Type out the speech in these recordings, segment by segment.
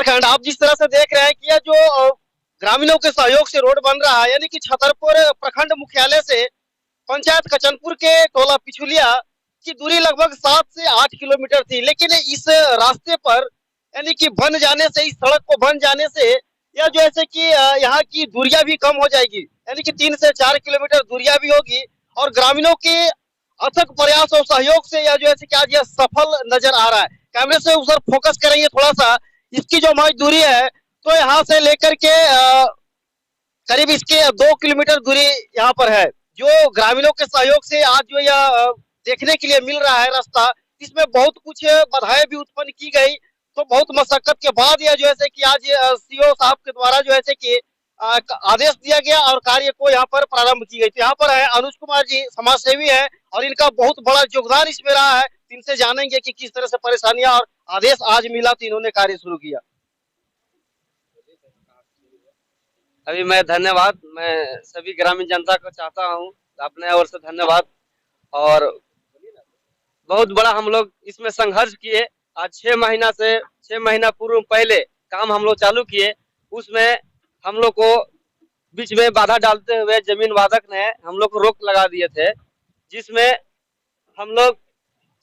प्रखंड आप जिस तरह से देख रहे हैं कि यह जो ग्रामीणों के सहयोग से रोड बन रहा है, यानी कि छतरपुर प्रखंड मुख्यालय से पंचायत कचनपुर के टोला पिछुलिया की दूरी लगभग 7 से 8 किलोमीटर थी, लेकिन इस रास्ते पर यानी कि बन जाने से, इस सड़क को बन जाने से यह जो ऐसे कि यहाँ की दूरियां भी कम हो जाएगी, यानी कि 3 से 4 किलोमीटर दूरियां भी होगी। और ग्रामीणों के अथक प्रयास और सहयोग से यह जो है कि आज यह सफल नजर आ रहा है। कैमरे से उधर फोकस करेंगे थोड़ा सा, इसकी जो मौजूद दूरी है तो यहाँ से लेकर के करीब इसके 2 किलोमीटर दूरी यहाँ पर है। जो ग्रामीणों के सहयोग से आज जो यह देखने के लिए मिल रहा है रास्ता, इसमें बहुत कुछ बाधाएं भी उत्पन्न की गई। तो बहुत मशक्कत के बाद यह जो है कि आज सीओ साहब के द्वारा जो है कि आदेश दिया गया और कार्य को यहाँ पर प्रारंभ की गई। तो यहाँ पर है अनुज कुमार जी, समाज सेवी है और इनका बहुत बड़ा योगदान इसमें रहा है। इनसे जानेंगे कि किस तरह से परेशानियां और आदेश आज मिला तो इन्होंने कार्य शुरू किया। अभी मैं सभी ग्रामीण जनता को चाहता हूँ अपने ओर से धन्यवाद। और बहुत बड़ा हम लोग इसमें संघर्ष किए। आज 6 महीना पूर्व पहले काम हम लोग चालू किए, उसमें हम लोग को बीच में बाधा डालते हुए जमीन वादक ने हम लोग को रोक लगा दिए थे, जिसमें हम लोग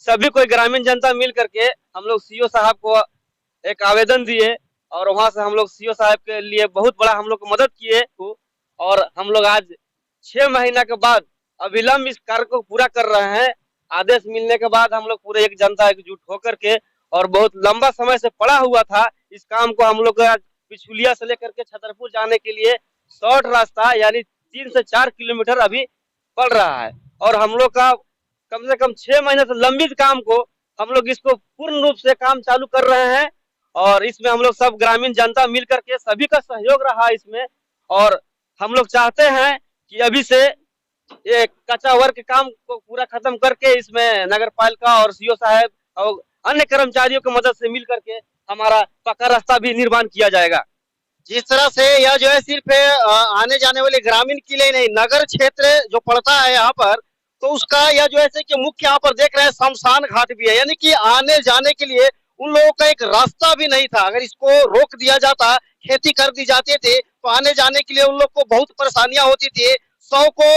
सभी कोई ग्रामीण जनता मिल करके हम लोग सीओ साहब को एक आवेदन दिए और वहां से हम लोग सीओ साहब के लिए बहुत बड़ा हम लोग को मदद किए। और हम लोग आज 6 महीना के बाद अविलंब इस कार्य को पूरा कर रहे हैं। आदेश मिलने के बाद हम लोग पूरे एक जनता एकजुट होकर के, और बहुत लंबा समय से पड़ा हुआ था इस काम को, हम लोग आज पिछुलिया से लेकर के छतरपुर जाने के लिए शॉर्ट रास्ता यानी 3 से 4 किलोमीटर अभी पड़ रहा है। और हम लोग का कम से कम 6 महीने से लंबित काम को हम लोग इसको पूर्ण रूप से काम चालू कर रहे हैं। और इसमें हम लोग सब ग्रामीण जनता मिल करके सभी का सहयोग रहा इसमें। और हम लोग चाहते हैं कि अभी से ये कच्चा वर्क काम को पूरा खत्म करके इसमें नगर पालिका और सीओ साहब और अन्य कर्मचारियों की मदद से मिल करके हमारा पक्का रास्ता भी निर्माण किया जाएगा। जिस तरह से यह जो है सिर्फ आने जाने वाले ग्रामीण के लिए नहीं, नगर क्षेत्र जो पड़ता है यहाँ पर, तो उसका यह जो है कि मुख्य यहाँ पर देख रहे हैं शमशान घाट भी है, यानी कि आने जाने के लिए उन लोगों का एक रास्ता भी नहीं था। अगर इसको रोक दिया जाता, खेती कर दी जाती थी, तो आने जाने के लिए उन लोग को बहुत परेशानियां होती थी। शव को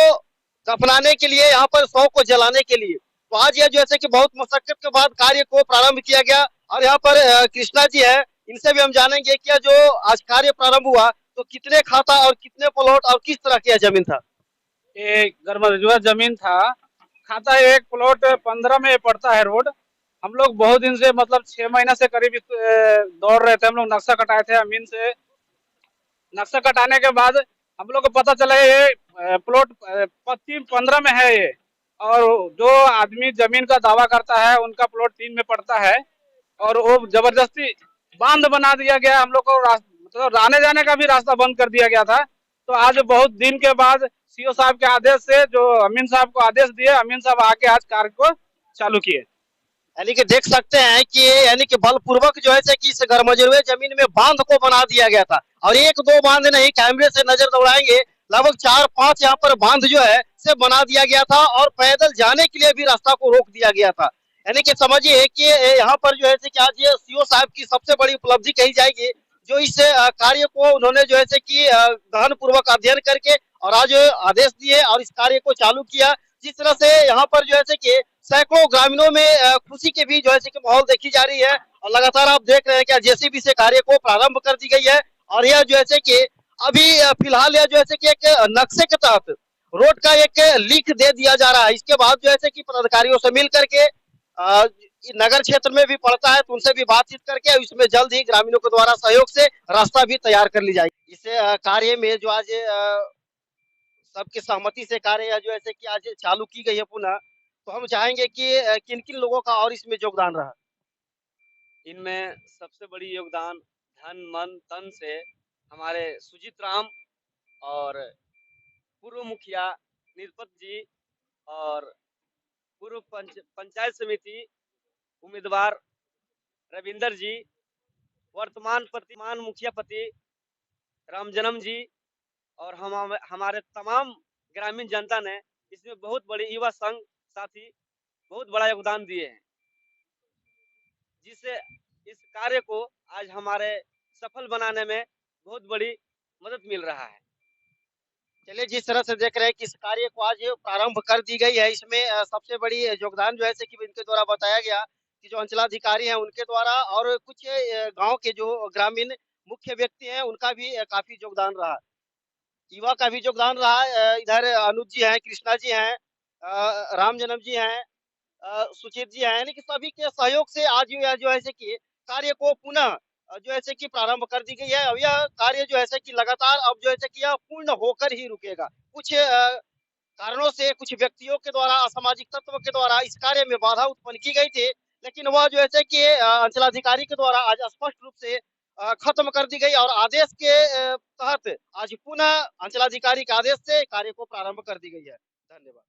दफनाने के लिए, यहाँ पर शव को जलाने के लिए। तो आज यह जो है कि बहुत मशक्कत के बाद कार्य को प्रारंभ किया गया। और यहाँ पर कृष्णा जी है, इनसे भी हम जानेंगे कि जो आज कार्य प्रारंभ हुआ तो कितने खाता और कितने प्लॉट और किस तरह की जमीन था। ये गरमजुआ जमीन था, खाता एक प्लॉट 15 में पड़ता है रोड। हम लोग बहुत दिन से मतलब 6 महीना से करीब दौड़ रहे थे। हम लोग नक्शा कटाए थे अमीन से। नक्शा कटाने के बाद हम लोग को पता चला ये प्लॉट 15 में है ये, और जो आदमी जमीन का दावा करता है उनका प्लॉट 3 में पड़ता है। और वो जबरदस्ती बांध बना दिया गया, हम लोग को मतलब आने जाने का भी रास्ता बंद कर दिया गया था। तो आज बहुत दिन के बाद सीओ साहब के आदेश से जो अमीन साहब को आदेश दिए, अमीन साहब आके आज कार्य को चालू किए। यानी कि देख सकते हैं कि यानी कि बलपूर्वक जो है कि इस गरमजुए जमीन में बांध को बना दिया गया था। और एक दो बांध नहीं, कैमरे से नजर दौड़ाएंगे लगभग 4-5 यहाँ पर बांध जो है से बना दिया गया था और पैदल जाने के लिए भी रास्ता को रोक दिया गया था। यानी कि समझिए कि यहाँ पर जो है कि आज ये सीओ साहब की सबसे बड़ी उपलब्धि कही जाएगी, जो इस कार्य को उन्होंने जो है कि गहन पूर्वक अध्ययन करके और आज आदेश दिए और इस कार्य को चालू किया। जिस तरह से यहाँ पर जो है कि सैकड़ों ग्रामीणों में खुशी के भी जो है कि माहौल देखी जा रही है। और लगातार आप देख रहे हैं कि जेसीबी से कार्य को प्रारंभ कर दी गई है। और यह जो है कि अभी फिलहाल यह जो है कि एक नक्शे के तहत रोड का एक लिख दे दिया जा रहा है। इसके बाद जो है कि पदाधिकारियों से मिल करके नगर क्षेत्र में भी पड़ता है तो उनसे भी बातचीत करके इसमें जल्द ही ग्रामीणों के द्वारा सहयोग से रास्ता भी तैयार कर ली जाएगी। इस कार्य में जो आज सबकी सहमति से कार्य जो है कि आज चालू की गई है पुनः, तो हम चाहेंगे कि किन किन लोगों का और इसमें योगदान रहा। इनमें सबसे बड़ी योगदान धन मन तन से हमारे सुजीत राम और पूर्व मुखिया निरपत जी और पूर्व पंचायत समिति उम्मीदवार रविंदर जी, वर्तमान मुखिया पति रामजन्म जी और हमारे तमाम ग्रामीण जनता ने इसमें बहुत बड़ी युवा संघ साथी बहुत बड़ा योगदान दिए हैं, जिससे इस कार्य को आज हमारे सफल बनाने में बहुत बड़ी मदद मिल रहा है। चलिए, जिस तरह से देख रहे हैं कि इस कार्य को आज प्रारंभ कर दी गई है, इसमें सबसे बड़ी योगदान जो है जैसे कि इनके द्वारा बताया गया कि जो अंचलाधिकारी हैं उनके द्वारा और कुछ गांव के जो ग्रामीण मुख्य व्यक्ति हैं उनका भी काफी योगदान रहा। युवा का भी योगदान रहा। इधर अनुज जी हैं, कृष्णा जी हैं, राम जन्म जी हैं, सुचित जी हैं, यानी कि सभी के सहयोग से आज यह जो है कि कार्य को पुनः जो है कि प्रारंभ कर दी गई है। अब यह कार्य जो है कि लगातार अब जो है कि यह पूर्ण होकर ही रुकेगा। कुछ कारणों से कुछ व्यक्तियों के द्वारा, असामाजिक तत्व के द्वारा इस कार्य में बाधा उत्पन्न की गई थी, लेकिन वह जो है कि अंचलाधिकारी के द्वारा आज स्पष्ट रूप से खत्म कर दी गई और आदेश के तहत आज पुनः अंचलाधिकारी के आदेश से कार्य को प्रारंभ कर दी गई है। धन्यवाद।